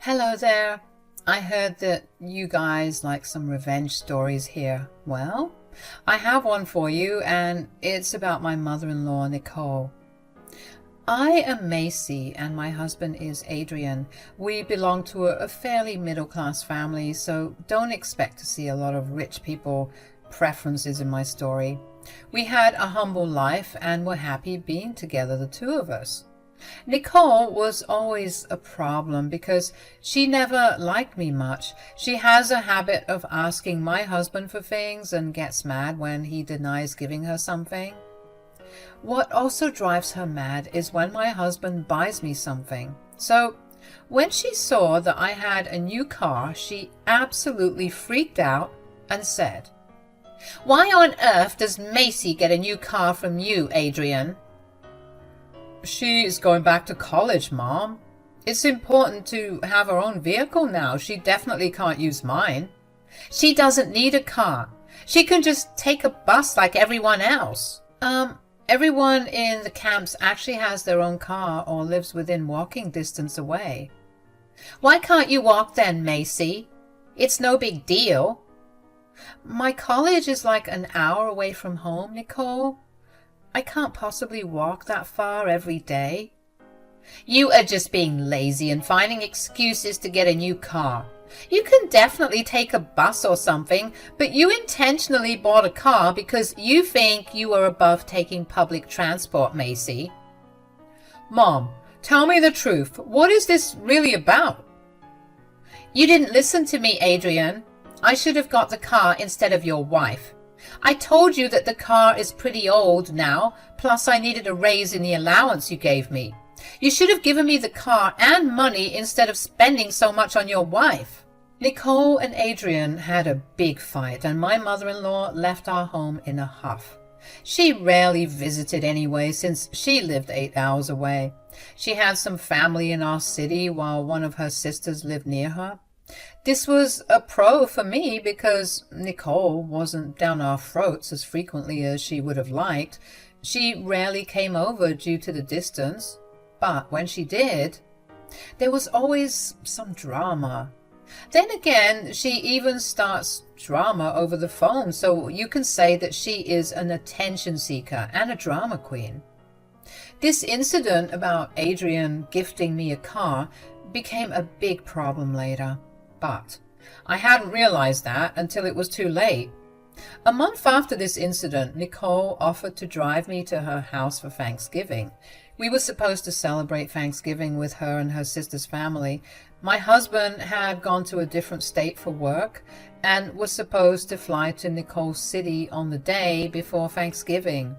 Hello there. I heard that you guys like some revenge stories here. Well, I have one for you, and it's about my mother-in-law, Nicole. I am Macy, and my husband is Adrian. We belong to a fairly middle-class family, so don't expect to see a lot of rich people preferences in my story. We had a humble life and were happy being together, the two of us. Nicole was always a problem because she never liked me much. She has a habit of asking my husband for things and gets mad when he denies giving her something. What also drives her mad is when my husband buys me something. So, when she saw that I had a new car, she absolutely freaked out and said, "Why on earth does Macy get a new car from you, Adrian?" "She's going back to college, Mom. It's important to have her own vehicle now. She definitely can't use mine." "She doesn't need a car. She can just take a bus like everyone else." Everyone in the camps actually has their own car or lives within walking distance away." "Why can't you walk then, Macy? It's no big deal." "My college is like an hour away from home, Nicole. I can't possibly walk that far every day." "You are just being lazy and finding excuses to get a new car. You can definitely take a bus or something, but you intentionally bought a car because you think you are above taking public transport, Macy." "Mom, tell me the truth. What is this really about?" "You didn't listen to me, Adrian. I should have got the car instead of your wife. I told you that the car is pretty old now, plus I needed a raise in the allowance you gave me. You should have given me the car and money instead of spending so much on your wife." Nicole and Adrian had a big fight, and my mother-in-law left our home in a huff. She rarely visited anyway, since she lived 8 hours away. She had some family in our city while one of her sisters lived near her. This was a pro for me because Nicole wasn't down our throats as frequently as she would have liked. She rarely came over due to the distance, but when she did, there was always some drama. Then again, she even starts drama over the phone, so you can say that she is an attention seeker and a drama queen. This incident about Adrian gifting me a car became a big problem later. But I hadn't realized that until it was too late. A month after this incident, Nicole offered to drive me to her house for Thanksgiving. We were supposed to celebrate Thanksgiving with her and her sister's family. My husband had gone to a different state for work and was supposed to fly to Nicole's city on the day before Thanksgiving.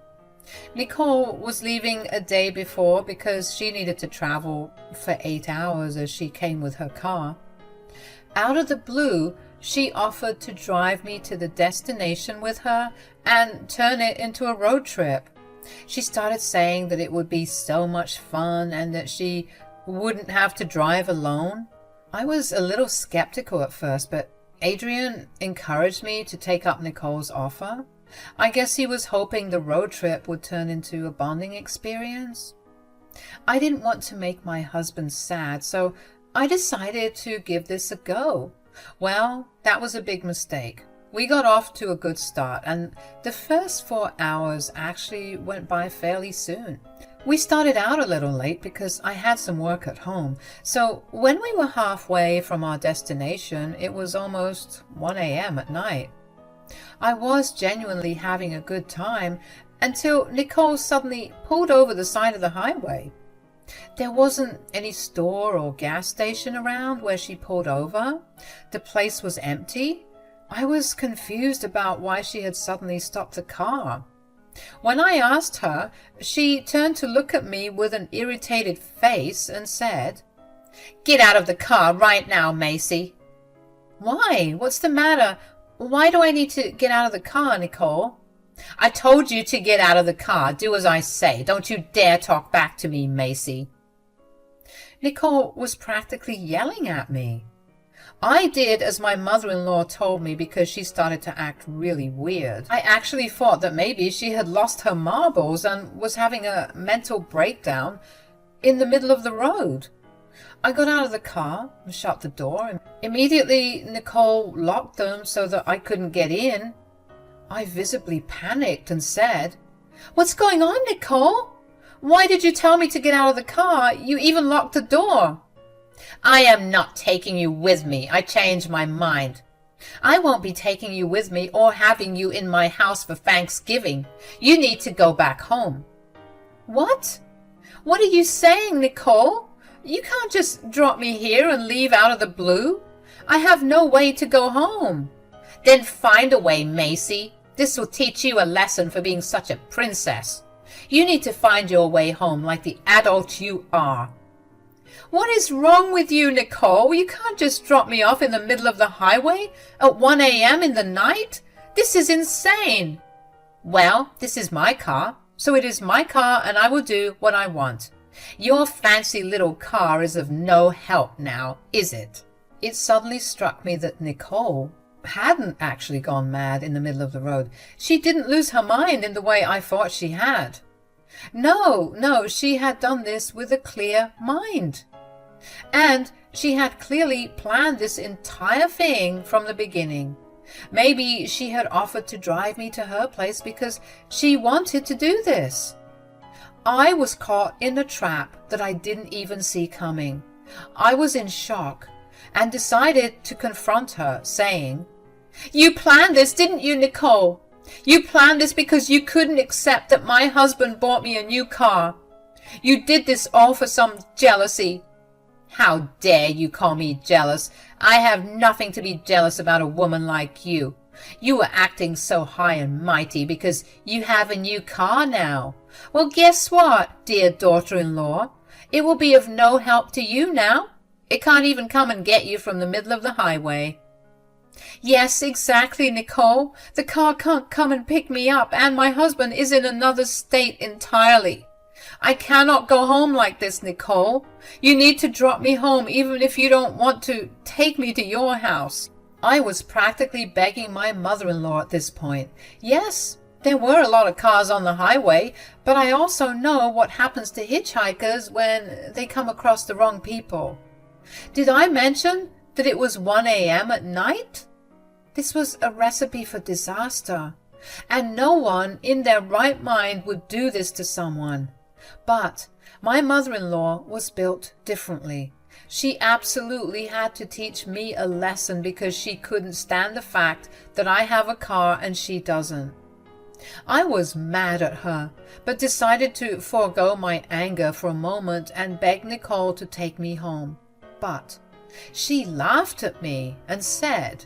Nicole was leaving a day before because she needed to travel for 8 hours as she came with her car. Out of the blue, she offered to drive me to the destination with her and turn it into a road trip. She started saying that it would be so much fun and that she wouldn't have to drive alone. I was a little skeptical at first, but Adrian encouraged me to take up Nicole's offer. I guess he was hoping the road trip would turn into a bonding experience. I didn't want to make my husband sad, so I decided to give this a go. Well, that was a big mistake. We got off to a good start, and the first 4 hours actually went by fairly soon. We started out a little late because I had some work at home, so when we were halfway from our destination, it was almost 1 a.m. at night. I was genuinely having a good time until Nicole suddenly pulled over the side of the highway. There wasn't any store or gas station around where she pulled over. The place was empty. I was confused about why she had suddenly stopped the car. When I asked her, she turned to look at me with an irritated face and said, "Get out of the car right now, Macy." "Why? What's the matter? Why do I need to get out of the car, Nicole?" "I told you to get out of the car. Do as I say. Don't you dare talk back to me, Macy." Nicole was practically yelling at me. I did as my mother-in-law told me because she started to act really weird. I actually thought that maybe she had lost her marbles and was having a mental breakdown in the middle of the road. I got out of the car and shut the door, and immediately Nicole locked them so that I couldn't get in. I visibly panicked and said, "What's going on, Nicole? Why did you tell me to get out of the car? You even locked the door." "I am not taking you with me. I changed my mind." "I won't be taking you with me or having you in my house for Thanksgiving. You need to go back home." "What? What are you saying, Nicole? You can't just drop me here and leave out of the blue. I have no way to go home." "Then find a way, Macy. This will teach you a lesson for being such a princess. You need to find your way home like the adult you are." "What is wrong with you, Nicole? You can't just drop me off in the middle of the highway at 1 a.m. in the night. This is insane." "Well, this is my car, so it is my car and I will do what I want. Your fancy little car is of no help now, is it?" It suddenly struck me that Nicole hadn't actually gone mad in the middle of the road. She didn't lose her mind in the way I thought she had. No, she had done this with a clear mind. And she had clearly planned this entire thing from the beginning. Maybe she had offered to drive me to her place because she wanted to do this. I was caught in a trap that I didn't even see coming. I was in shock and decided to confront her, saying, "You planned this, didn't you, Nicole? You planned this because you couldn't accept that my husband bought me a new car. You did this all for some jealousy." "How dare you call me jealous? I have nothing to be jealous about a woman like you. You were acting so high and mighty because you have a new car now. Well, guess what, dear daughter-in-law? It will be of no help to you now. It can't even come and get you from the middle of the highway." "Yes, exactly, Nicole. The car can't come and pick me up, and my husband is in another state entirely. I cannot go home like this, Nicole. You need to drop me home even if you don't want to take me to your house." I was practically begging my mother-in-law at this point. Yes, there were a lot of cars on the highway, but I also know what happens to hitchhikers when they come across the wrong people. Did I mention that it was 1 a.m. at night? This was a recipe for disaster, and no one in their right mind would do this to someone. But my mother-in-law was built differently. She absolutely had to teach me a lesson because she couldn't stand the fact that I have a car and she doesn't. I was mad at her, but decided to forego my anger for a moment and beg Nicole to take me home. But she laughed at me and said,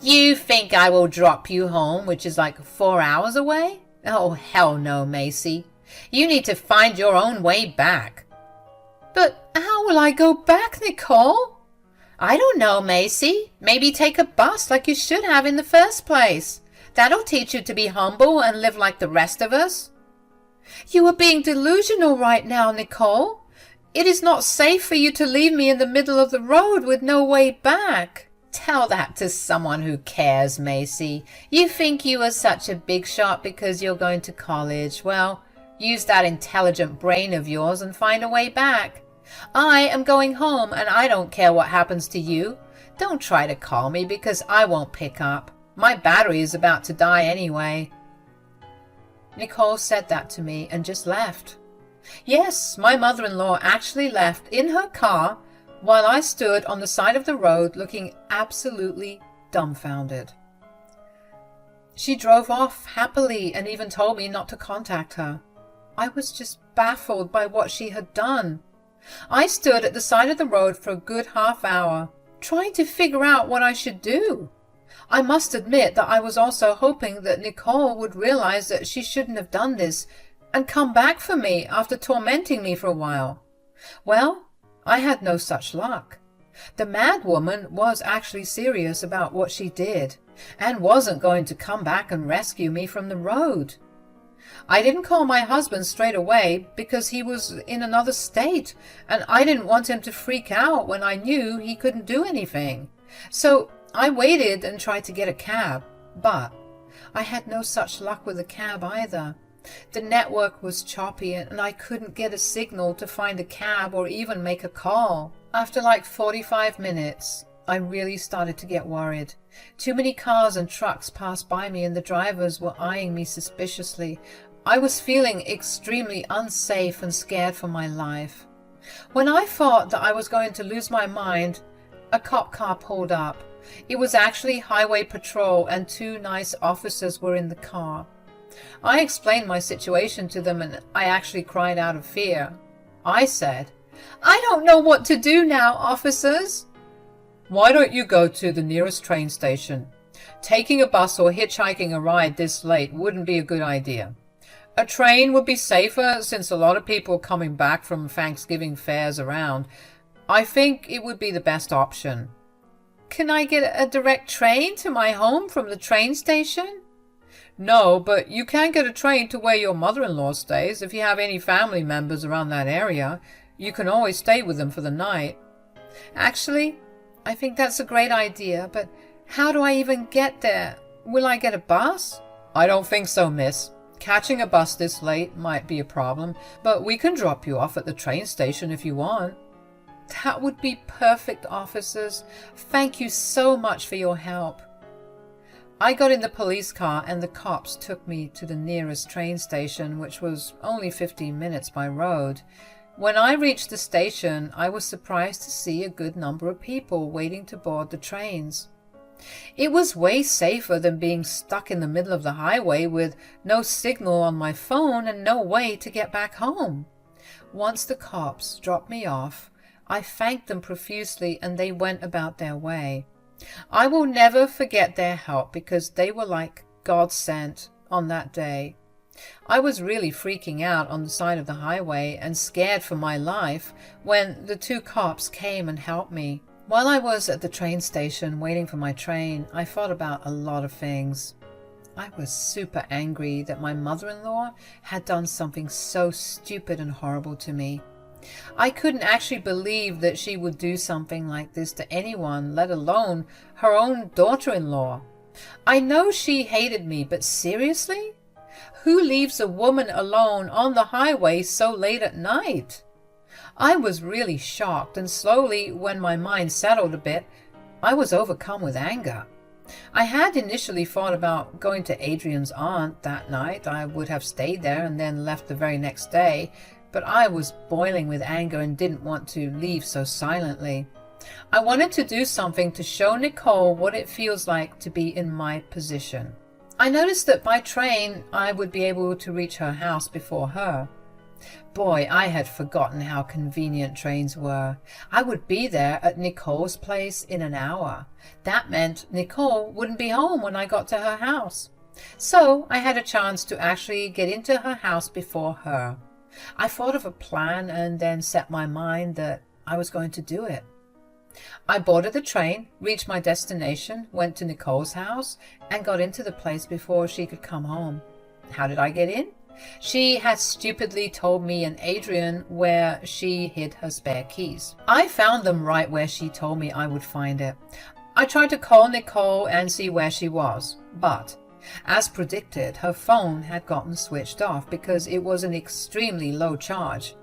"You think I will drop you home, which is like 4 hours away? Oh, hell no, Macy. You need to find your own way back." "But how will I go back, Nicole?" "I don't know, Macy. Maybe take a bus like you should have in the first place. That'll teach you to be humble and live like the rest of us." "You are being delusional right now, Nicole. It is not safe for you to leave me in the middle of the road with no way back." "Tell that to someone who cares, Macy. You think you are such a big shot because you're going to college. Well, use that intelligent brain of yours and find a way back. I am going home and I don't care what happens to you. Don't try to call me because I won't pick up. My battery is about to die anyway." Nicole said that to me and just left. Yes, my mother-in-law actually left in her car while I stood on the side of the road looking absolutely dumbfounded. She drove off happily and even told me not to contact her. I was just baffled by what she had done. I stood at the side of the road for a good half hour, trying to figure out what I should do. I must admit that I was also hoping that Nicole would realize that she shouldn't have done this and come back for me after tormenting me for a while. Well, I had no such luck. The mad woman was actually serious about what she did and wasn't going to come back and rescue me from the road. I didn't call my husband straight away because he was in another state and I didn't want him to freak out when I knew he couldn't do anything. So I waited and tried to get a cab, but I had no such luck with a cab either. The network was choppy and I couldn't get a signal to find a cab or even make a call. After like 45 minutes, I really started to get worried. Too many cars and trucks passed by me and the drivers were eyeing me suspiciously. I was feeling extremely unsafe and scared for my life. When I thought that I was going to lose my mind, a cop car pulled up. It was actually Highway Patrol and 2 nice officers were in the car. I explained my situation to them and I actually cried out of fear. I said, "I don't know what to do now, officers." Why don't you go to the nearest train station? Taking a bus or hitchhiking a ride this late wouldn't be a good idea. A train would be safer since a lot of people are coming back from Thanksgiving fairs around. I think it would be the best option. Can I get a direct train to my home from the train station? No, but you can get a train to where your mother-in-law stays. If you have any family members around that area, you can always stay with them for the night. Actually, I think that's a great idea, but how do I even get there? Will I get a bus? I don't think so, miss. Catching a bus this late might be a problem, but we can drop you off at the train station if you want. That would be perfect, officers. Thank you so much for your help. I got in the police car and the cops took me to the nearest train station, which was only 15 minutes by road. When I reached the station, I was surprised to see a good number of people waiting to board the trains. It was way safer than being stuck in the middle of the highway with no signal on my phone and no way to get back home. Once the cops dropped me off, I thanked them profusely and they went about their way. I will never forget their help because they were like God sent on that day. I was really freaking out on the side of the highway and scared for my life when the 2 cops came and helped me. While I was at the train station waiting for my train, I thought about a lot of things. I was super angry that my mother-in-law had done something so stupid and horrible to me. I couldn't actually believe that she would do something like this to anyone, let alone her own daughter-in-law. I know she hated me, but seriously? Who leaves a woman alone on the highway so late at night? I was really shocked, and slowly, when my mind settled a bit, I was overcome with anger. I had initially thought about going to Adrian's aunt that night. I would have stayed there and then left the very next day, but I was boiling with anger and didn't want to leave so silently. I wanted to do something to show Nicole what it feels like to be in my position. I noticed that by train I would be able to reach her house before her. Boy, I had forgotten how convenient trains were. I would be there at Nicole's place in an hour. That meant Nicole wouldn't be home when I got to her house. So I had a chance to actually get into her house before her. I thought of a plan and then set my mind that I was going to do it. I boarded the train, reached my destination, went to Nicole's house, and got into the place before she could come home. How did I get in? She had stupidly told me and Adrian where she hid her spare keys. I found them right where she told me I would find it. I tried to call Nicole and see where she was, but as predicted, her phone had gotten switched off because it was an extremely low charge.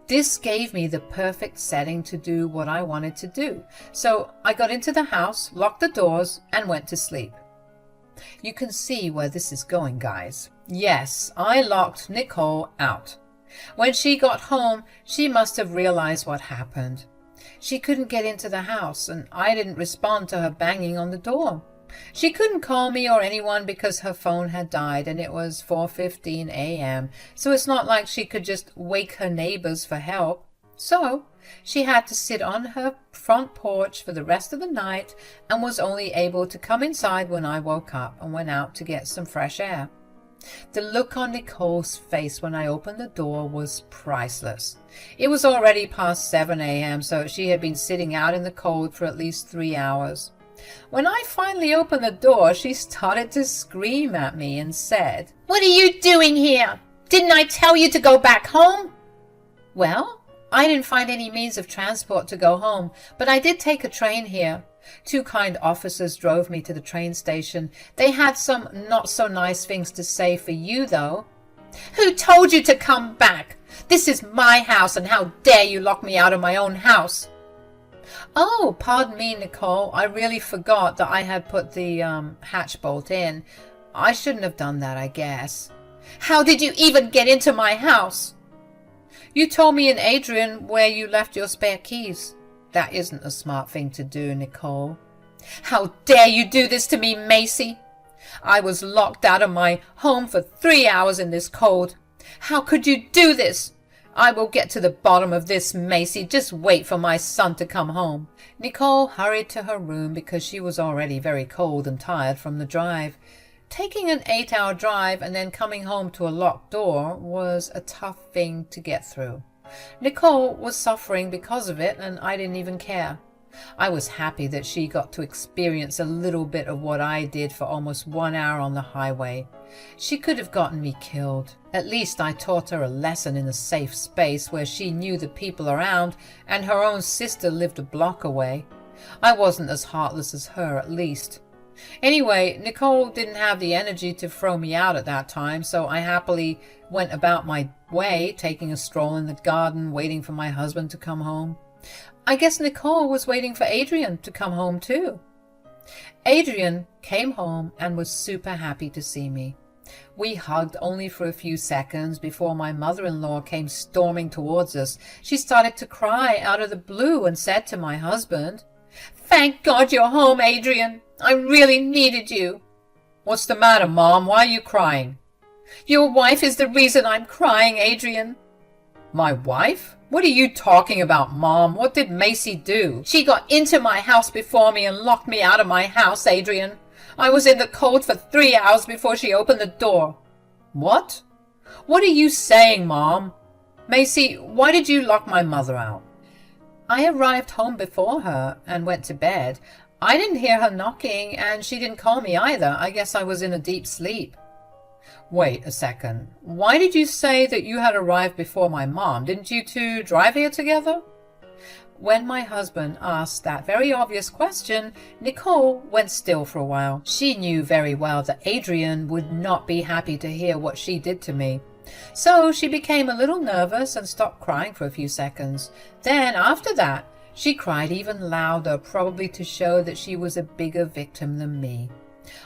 This gave me the perfect setting to do what I wanted to do. So I got into the house, locked the doors, and went to sleep. You can see where this is going, guys. Yes, I locked Nicole out. When she got home, she must have realized what happened. She couldn't get into the house, and I didn't respond to her banging on the door. She couldn't call me or anyone because her phone had died and it was 4:15 a.m., so it's not like she could just wake her neighbors for help. So she had to sit on her front porch for the rest of the night and was only able to come inside when I woke up and went out to get some fresh air. The look on Nicole's face when I opened the door was priceless. It was already past 7 a.m., so she had been sitting out in the cold for at least 3 hours. When I finally opened the door, she started to scream at me and said, "What are you doing here? Didn't I tell you to go back home?" Well, I didn't find any means of transport to go home, but I did take a train here. 2 kind officers drove me to the train station. They had some not so nice things to say for you, though. Who told you to come back? This is my house, and how dare you lock me out of my own house? Oh, pardon me, Nicole. I really forgot that I had put the hatch bolt in. I shouldn't have done that, I guess. How did you even get into my house? You told me and Adrian where you left your spare keys. That isn't a smart thing to do, Nicole. How dare you do this to me, Macy? I was locked out of my home for 3 hours in this cold. How could you do this? I will get to the bottom of this, Macy. Just wait for my son to come home. Nicole hurried to her room because she was already very cold and tired from the drive. Taking an 8-hour drive and then coming home to a locked door was a tough thing to get through. Nicole was suffering because of it, and I didn't even care. I was happy that she got to experience a little bit of what I did for almost 1 hour on the highway. She could have gotten me killed. At least I taught her a lesson in a safe space where she knew the people around, and her own sister lived a block away. I wasn't as heartless as her, at least. Anyway, Nicole didn't have the energy to throw me out at that time, so I happily went about my way, taking a stroll in the garden, waiting for my husband to come home. I guess Nicole was waiting for Adrian to come home too. Adrian came home and was super happy to see me. We hugged only for a few seconds before my mother-in-law came storming towards us. She started to cry out of the blue and said to my husband, "Thank God you're home, Adrian. I really needed you." "What's the matter, Mom? Why are you crying?" "Your wife is the reason I'm crying, Adrian." "My wife? What are you talking about, Mom? What did Macy do?" "She got into my house before me and locked me out of my house, Adrian. I was in the cold for 3 hours before she opened the door." "What? What are you saying, Mom? Macy, why did you lock my mother out?" "I arrived home before her and went to bed. I didn't hear her knocking, and she didn't call me either. I guess I was in a deep sleep." "Wait a second. Why did you say that you had arrived before my mom? Didn't you two drive here together?" When my husband asked that very obvious question, Nicole went still for a while. She knew very well that Adrian would not be happy to hear what she did to me. So she became a little nervous and stopped crying for a few seconds. Then, after that, she cried even louder, probably to show that she was a bigger victim than me.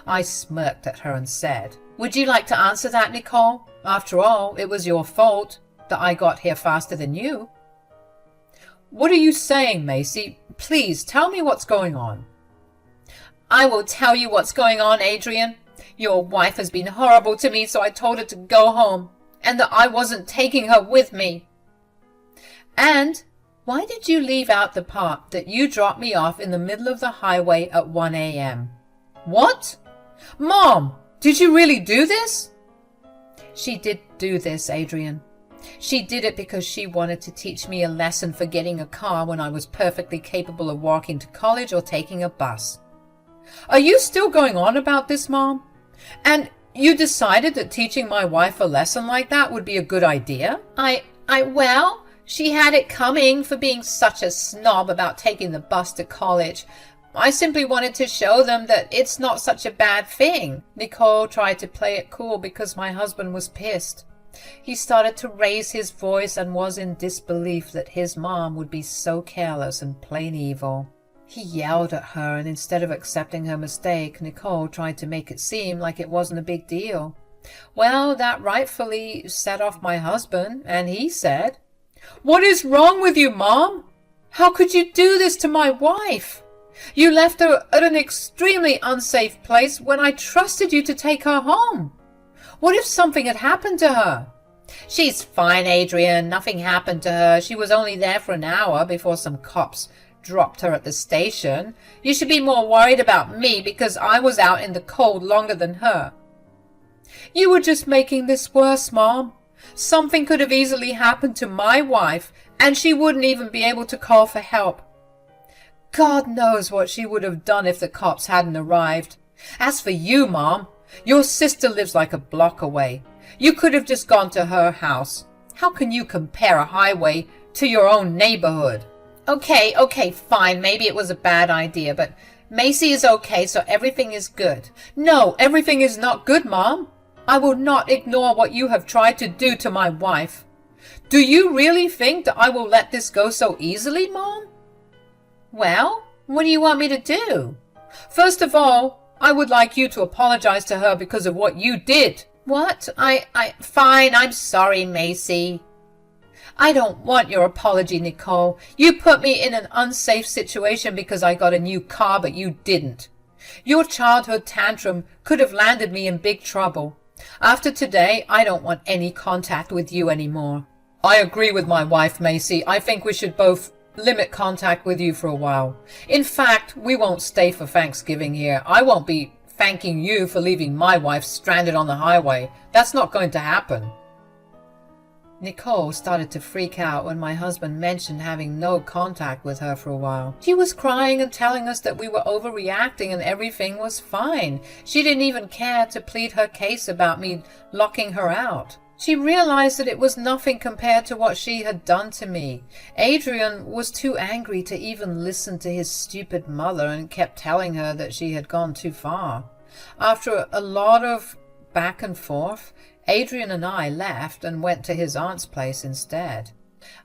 I smirked at her and said, "Would you like to answer that, Nicole? After all, it was your fault that I got here faster than you." "What are you saying, Macy? Please tell me what's going on." "I will tell you what's going on, Adrian. Your wife has been horrible to me, so I told her to go home, and that I wasn't taking her with me." "And why did you leave out the part that you dropped me off in the middle of the highway at 1 a.m.? "What? Mom, did you really do this?" "She did do this, Adrian. She did it because she wanted to teach me a lesson for getting a car when I was perfectly capable of walking to college or taking a bus." "Are you still going on about this, Mom? And you decided that teaching my wife a lesson like that would be a good idea?" Well, she had it coming for being such a snob about taking the bus to college. I simply wanted to show them that it's not such a bad thing." Nicole tried to play it cool because my husband was pissed. He started to raise his voice and was in disbelief that his mom would be so careless and plain evil. He yelled at her, and instead of accepting her mistake, Nicole tried to make it seem like it wasn't a big deal. Well, that rightfully set off my husband, and he said, "What is wrong with you, Mom? How could you do this to my wife? You left her at an extremely unsafe place when I trusted you to take her home. What if something had happened to her?" "She's fine, Adrian. Nothing happened to her. She was only there for an hour before some cops dropped her at the station. You should be more worried about me because I was out in the cold longer than her." "You were just making this worse, Mom. Something could have easily happened to my wife, and she wouldn't even be able to call for help. God knows what she would have done if the cops hadn't arrived. As for you, Mom, your sister lives like a block away. You could have just gone to her house. How can you compare a highway to your own neighborhood?" Okay, fine. Maybe it was a bad idea, but Macy is okay, so everything is good." "No, everything is not good, Mom. I will not ignore what you have tried to do to my wife. Do you really think that I will let this go so easily, Mom? Well, what do you want me to do? First of all, I would like you to apologize to her because of what you did. What? Fine, I'm sorry, Macy. I don't want your apology, Nicole. You put me in an unsafe situation because I got a new car, but you didn't. Your childhood tantrum could have landed me in big trouble. After today, I don't want any contact with you anymore. I agree with my wife, Macy. I think we should both limit contact with you for a while. In fact, we won't stay for Thanksgiving here. I won't be thanking you for leaving my wife stranded on the highway. That's not going to happen. Nicole started to freak out when my husband mentioned having no contact with her for a while. She was crying and telling us that we were overreacting and everything was fine. She didn't even care to plead her case about me locking her out. She realized that it was nothing compared to what she had done to me. Adrian was too angry to even listen to his stupid mother and kept telling her that she had gone too far. After a lot of back and forth, Adrian and I left and went to his aunt's place instead.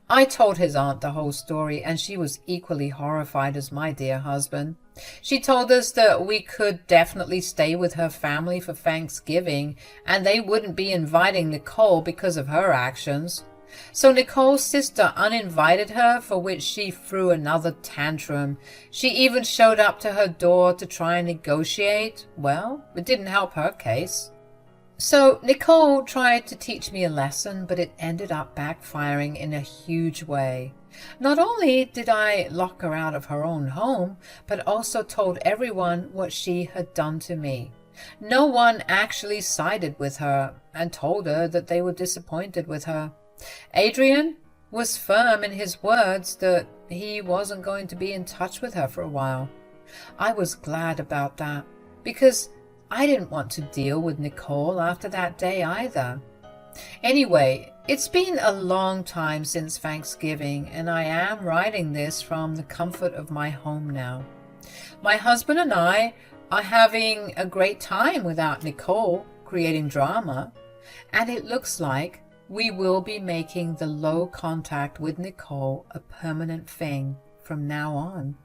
I told his aunt the whole story, and she was equally horrified as my dear husband. She told us that we could definitely stay with her family for Thanksgiving, and they wouldn't be inviting Nicole because of her actions. So Nicole's sister uninvited her, for which she threw another tantrum. She even showed up to her door to try and negotiate. Well, it didn't help her case. So Nicole tried to teach me a lesson, but it ended up backfiring in a huge way. Not only did I lock her out of her own home, but also told everyone what she had done to me. No one actually sided with her and told her that they were disappointed with her. Adrian was firm in his words that he wasn't going to be in touch with her for a while. I was glad about that, because I didn't want to deal with Nicole after that day either. Anyway, it's been a long time since Thanksgiving, and I am writing this from the comfort of my home now. My husband and I are having a great time without Nicole creating drama, and it looks like we will be making the low contact with Nicole a permanent thing from now on.